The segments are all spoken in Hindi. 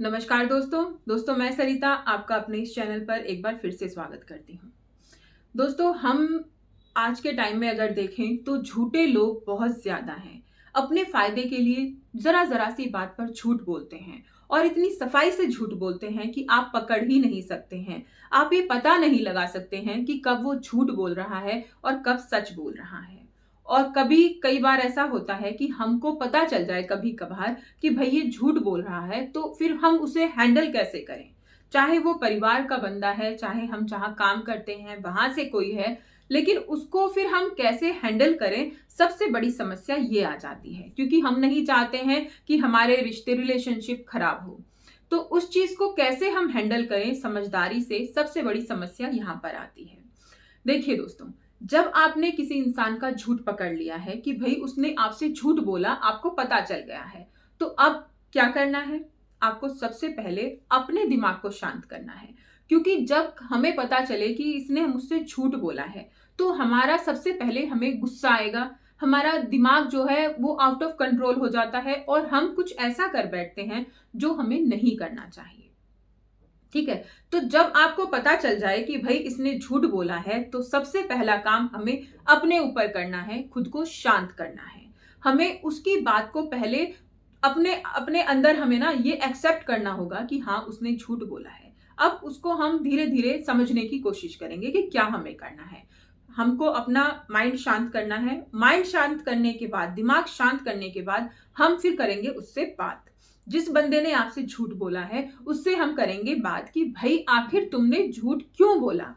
नमस्कार दोस्तों मैं सरिता आपका अपने इस चैनल पर एक बार फिर से स्वागत करती हूँ। दोस्तों हम आज के टाइम में अगर देखें तो झूठे लोग बहुत ज़्यादा हैं। अपने फ़ायदे के लिए ज़रा-ज़रा सी बात पर झूठ बोलते हैं और इतनी सफाई से झूठ बोलते हैं कि आप पकड़ ही नहीं सकते हैं। आप ये पता नहीं लगा सकते हैं कि कब वो झूठ बोल रहा है और कब सच बोल रहा है। और कई बार ऐसा होता है कि हमको पता चल जाए कभी-कभार कि भई ये झूठ बोल रहा है, तो फिर हम उसे हैंडल कैसे करें? चाहे वो परिवार का बंदा है, चाहे हम जहाँ काम करते हैं, वहाँ से कोई है, लेकिन उसको फिर हम कैसे हैंडल करें, सबसे बड़ी समस्या ये आ जाती है। क्योंकि हम नहीं चाहते हैं कि हमारे रिलेशनशिप खराब हो। तो उस चीज़ को कैसे हम हैंडल करें समझदारी से, सबसे बड़ी समस्या यहाँ पर आती है। देखिए दोस्तों, जब आपने किसी इंसान का झूठ पकड़ लिया है कि भई उसने आपसे झूठ बोला, आपको पता चल गया है, तो अब क्या करना है? आपको सबसे पहले अपने दिमाग को शांत करना है। क्योंकि जब हमें पता चले कि इसने मुझसे झूठ बोला है, तो हमारा सबसे पहले हमें गुस्सा आएगा, हमारा दिमाग जो है वो आउट ऑफ कंट्रोल हो जाता है और हम कुछ ऐसा कर बैठते हैं जो हमें नहीं करना चाहिए। ठीक है? तो जब आपको पता चल जाए कि भई इसने झूठ बोला है, तो सबसे पहला काम हमें अपने ऊपर करना है, खुद को शांत करना है। हमें उसकी बात को पहले अपने अपने अंदर हमें ना ये एक्सेप्ट करना होगा कि हाँ, उसने झूठ बोला है। अब उसको हम धीरे-धीरे समझने की कोशिश करेंगे कि क्या हमें करना है। हमको अपना माइंड शांत करना है। माइंड शांत करने के बाद, दिमाग शांत करने के बाद हम फिर करेंगे उससे बात। जिस बंदे ने आपसे झूठ बोला है, उससे हम करेंगे बात कि भई आखिर तुमने झूठ क्यों बोला?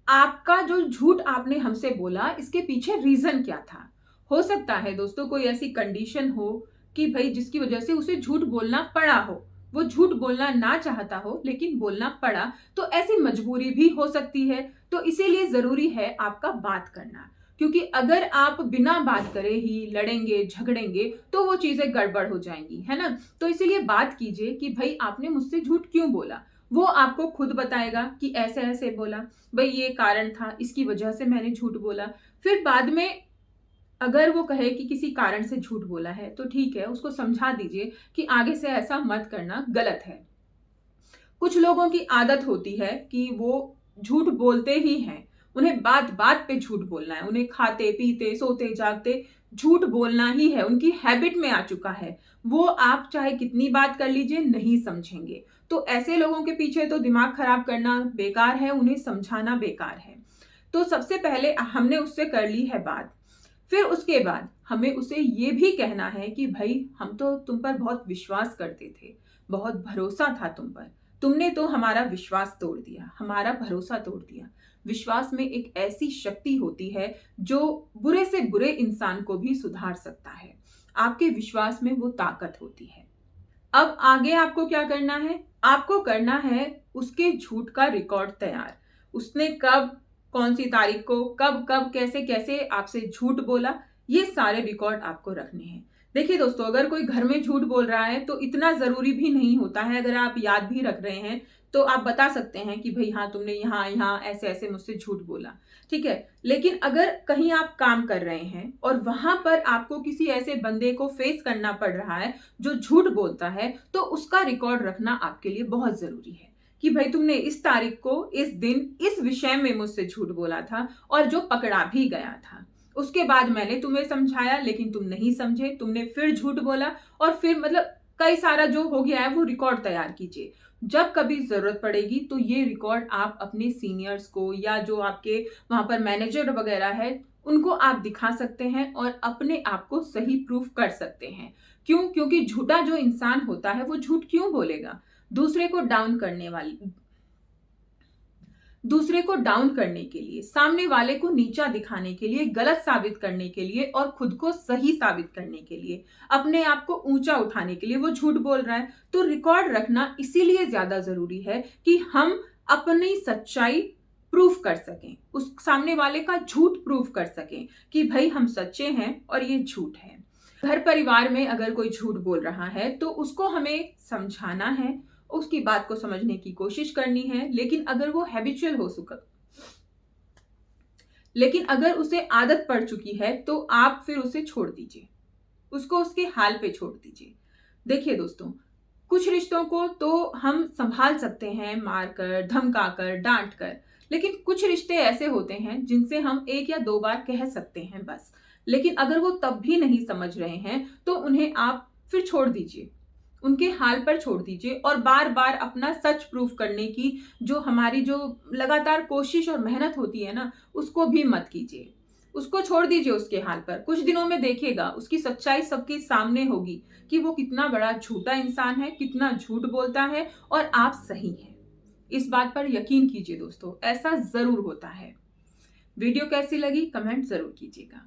आपका जो झूठ आपने हमसे बोला, इसके पीछे रीज़न क्या था? हो सकता है दोस्तों कोई ऐसी कंडीशन हो कि भई जिसकी वजह से उसे झूठ बोलना पड़ा हो। वो झूठ बोलना ना चाहता हो लेकिन बोलना पड़ा, तो ऐसी मजबूरी भी हो सकती है। तो इसीलिए ज़रूरी है आपका बात करना। क्योंकि अगर आप बिना बात करे ही लड़ेंगे, झगड़ेंगे, तो वो चीज़ें गड़बड़ हो जाएँगी, है ना? तो इसीलिए बात कीजिए कि भई आपने मुझसे झूठ क्यों बोला? वो आपको खुद बताएगा कि ऐसे-ऐसे बोला। भई ये कारण था, इसकी वजह से मैंने झूठ बोला। फिर बाद में अगर वो कहे कि किसी कारण से झूठ बोला है, तो ठीक है, उसको समझा दीजिए कि आगे से ऐसा मत करना, गलत है। कुछ लोगों की आदत होती है कि वो झूठ बोलते ही हैं। उन्हें बात-बात पे झूठ बोलना है। उन्हें खाते-पीते, सोते-जागते झूठ बोलना ही है, उनकी हैबिट में आ चुका है। वो आप चाहे कितनी बात कर लीजिए, नहीं समझेंगे। तो ऐसे लोगों के पीछे तो दिमाग खराब करना बेकार है, उन्हें समझाना बेकार है। तो सबसे पहले हमने उससे कर ली है बात। फिर उसके बाद हमें उसे ये भी कहना है कि भई हम तो तुम पर बहुत विश्वास करते थे, बहुत भरोसा था तुम पर। तुमने तो हमारा विश्वास तोड़ दिया, हमारा भरोसा तोड़ दिया। विश्वास में एक ऐसी शक्ति होती है जो बुरे से बुरे इंसान को भी सुधार सकता है। आपके विश्वास में वो ताकत होती है। अब आगे आपको क्या करना है? आपको करना है उसके झूठ का रिकॉर्ड तैयार। उसने कब, कौन-सी तारीख को, कब-कब, कैसे-कैसे आपसे झूठ बोला, ये सारे रिकॉर्ड आपको रखने हैं। देखिए दोस्तों, अगर कोई घर में झूठ बोल रहा है, तो इतना ज़रूरी भी नहीं होता है, अगर आप याद भी रख रहे हैं, तो आप बता सकते हैं कि भई हाँ, तुमने यहाँ-यहाँ, ऐसे-ऐसे मुझसे झूठ बोला। ठीक है? लेकिन अगर कहीं आप काम कर रहे हैं और वहाँ पर आपको किसी ऐसे बंदे को फेस करना पड़ रहा है जो झूठ बोलता है, तो उसका रिकॉर्ड रखना आपके लिए बहुत ज़रूरी है कि भाई तुमने इस तारीख को, इस दिन, इस विषय में मुझसे झूठ बोला था और जो पकड़ा भी गया था। उसके बाद मैंने तुम्हें समझाया लेकिन तुम नहीं समझे, तुमने फिर झूठ बोला और फिर मतलब कई सारा जो हो गया है वो रिकॉर्ड तैयार कीजिए। जब कभी ज़रूरत पड़ेगी तो ये रिकॉर्ड आप अपने सीनियर्स को या जो आपके वहाँ पर मैनेजर वगैरह है, उनको आप दिखा सकते हैं और अपने आप को सही प्रूफ कर सकते हैं। क्यों? क्योंकि झूठा जो इंसान होता है वो झूठ क्यों बोलेगा? दूसरे को डाउन करने वाली दूसरे को डाउन करने के लिए, सामने वाले को नीचा दिखाने के लिए, गलत साबित करने के लिए और खुद को सही साबित करने के लिए, अपने आप को ऊंचा उठाने के लिए वो झूठ बोल रहा है। तो रिकॉर्ड रखना इसीलिए ज्यादा जरूरी है कि हम अपनी सच्चाई प्रूफ कर सकें, उस सामने वाले का झूठ प्रूफ कर सकें कि भाई हम सच्चे हैं और ये झूठ है। घर परिवार में अगर कोई झूठ बोल रहा है तो उसको हमें समझाना है, उसकी बात को समझने की कोशिश करनी है, लेकिन अगर उसे आदत पड़ चुकी है तो आप फिर उसे छोड़ दीजिए, उसको उसके हाल पे छोड़ दीजिए। देखिए दोस्तों, कुछ रिश्तों को तो हम संभाल सकते हैं मारकर, धमकाकर, डांट कर, लेकिन कुछ रिश्ते ऐसे होते हैं जिनसे हम एक या दो बार कह सकते हैं बस। लेकिन अगर वो तब भी नहीं समझ रहे हैं तो उन्हें आप फिर छोड़ दीजिए, उनके हाल पर छोड़ दीजिए और बार बार अपना सच प्रूफ करने की जो हमारी जो लगातार कोशिश और मेहनत होती है ना, उसको भी मत कीजिए। उसको छोड़ दीजिए उसके हाल पर। कुछ दिनों में देखिएगा उसकी सच्चाई सबके सामने होगी कि वो कितना बड़ा झूठा इंसान है, कितना झूठ बोलता है और आप सही हैं। इस बात पर यकीन कीजिए दोस्तों, ऐसा जरूर होता है। वीडियो कैसी लगी कमेंट जरूर कीजिएगा।